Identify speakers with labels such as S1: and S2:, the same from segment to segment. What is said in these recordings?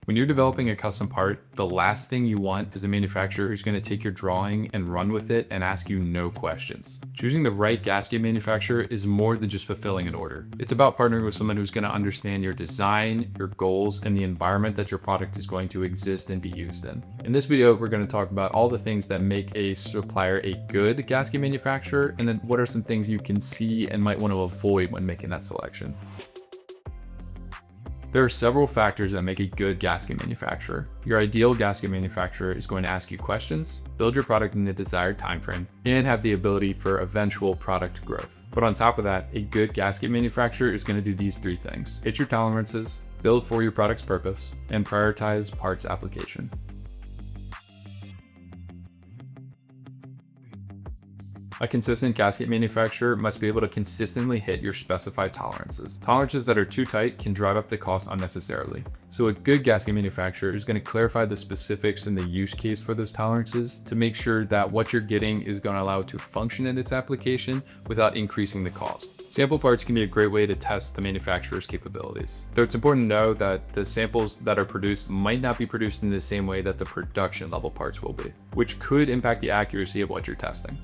S1: When you're developing a custom part, the last thing you want is a manufacturer who's going to take your drawing and run with it and ask you no questions. Choosing the right gasket manufacturer is more than just fulfilling an order. It's about partnering with someone who's going to understand your design, your goals, and the environment that your product is going to exist and be used in. In this video, we're going to talk about all the things that make a supplier a good gasket manufacturer, and then what are some things you can see and might want to avoid when making that selection. There are several factors that make a good gasket manufacturer. Your ideal gasket manufacturer is going to ask you questions, build your product in the desired timeframe, and have the ability for eventual product growth. But on top of that, a good gasket manufacturer is going to do these three things: hit your tolerances, build for your product's purpose, and prioritize parts application. A consistent gasket manufacturer must be able to consistently hit your specified tolerances. Tolerances that are too tight can drive up the cost unnecessarily. So a good gasket manufacturer is going to clarify the specifics and the use case for those tolerances to make sure that what you're getting is going to allow it to function in its application without increasing the cost. Sample parts can be a great way to test the manufacturer's capabilities. Though it's important to know that the samples that are produced might not be produced in the same way that the production level parts will be, which could impact the accuracy of what you're testing.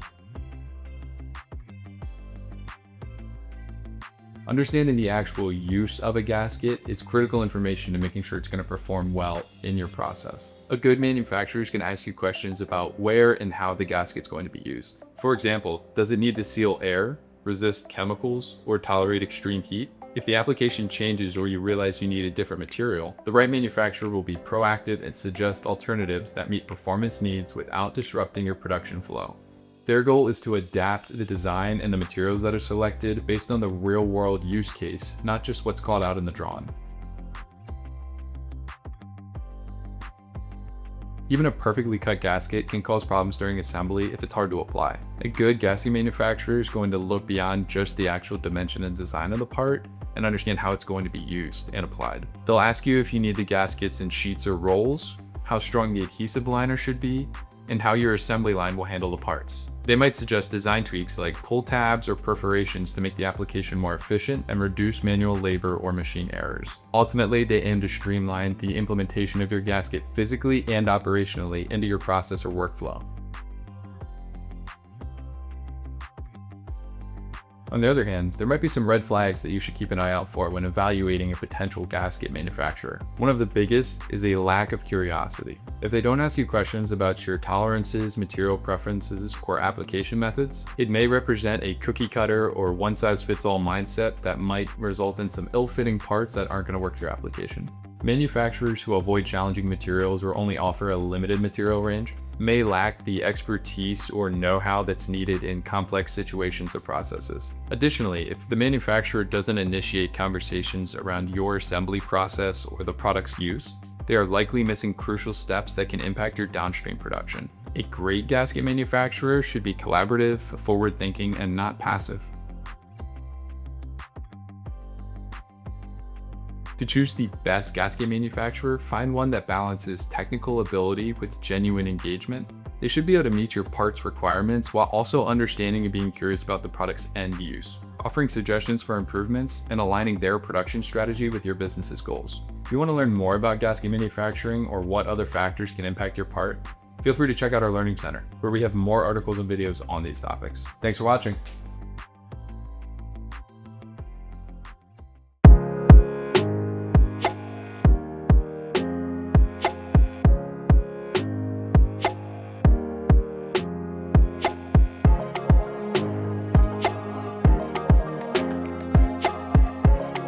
S1: Understanding the actual use of a gasket is critical information to making sure it's going to perform well in your process. A good manufacturer is going to ask you questions about where and how the gasket's going to be used. For example, does it need to seal air, resist chemicals, or tolerate extreme heat? If the application changes or you realize you need a different material, the right manufacturer will be proactive and suggest alternatives that meet performance needs without disrupting your production flow. Their goal is to adapt the design and the materials that are selected based on the real-world use case, not just what's called out in the drawing. Even a perfectly cut gasket can cause problems during assembly if it's hard to apply. A good gasket manufacturer is going to look beyond just the actual dimension and design of the part and understand how it's going to be used and applied. They'll ask you if you need the gaskets in sheets or rolls, how strong the adhesive liner should be, and how your assembly line will handle the parts. They might suggest design tweaks like pull tabs or perforations to make the application more efficient and reduce manual labor or machine errors. Ultimately, they aim to streamline the implementation of your gasket physically and operationally into your process or workflow. On the other hand, there might be some red flags that you should keep an eye out for when evaluating a potential gasket manufacturer. One of the biggest is a lack of curiosity. If they don't ask you questions about your tolerances, material preferences, or application methods, it may represent a cookie cutter or one-size-fits-all mindset that might result in some ill-fitting parts that aren't going to work with your application. Manufacturers who avoid challenging materials or only offer a limited material range may lack the expertise or know-how that's needed in complex situations or processes. Additionally, if the manufacturer doesn't initiate conversations around your assembly process or the product's use, they are likely missing crucial steps that can impact your downstream production. A great gasket manufacturer should be collaborative, forward-thinking, and not passive. To choose the best gasket manufacturer, find one that balances technical ability with genuine engagement. They should be able to meet your parts requirements while also understanding and being curious about the product's end use, offering suggestions for improvements and aligning their production strategy with your business's goals. If you want to learn more about gasket manufacturing or what other factors can impact your part, feel free to check out our Learning Center, where we have more articles and videos on these topics. Thanks for watching.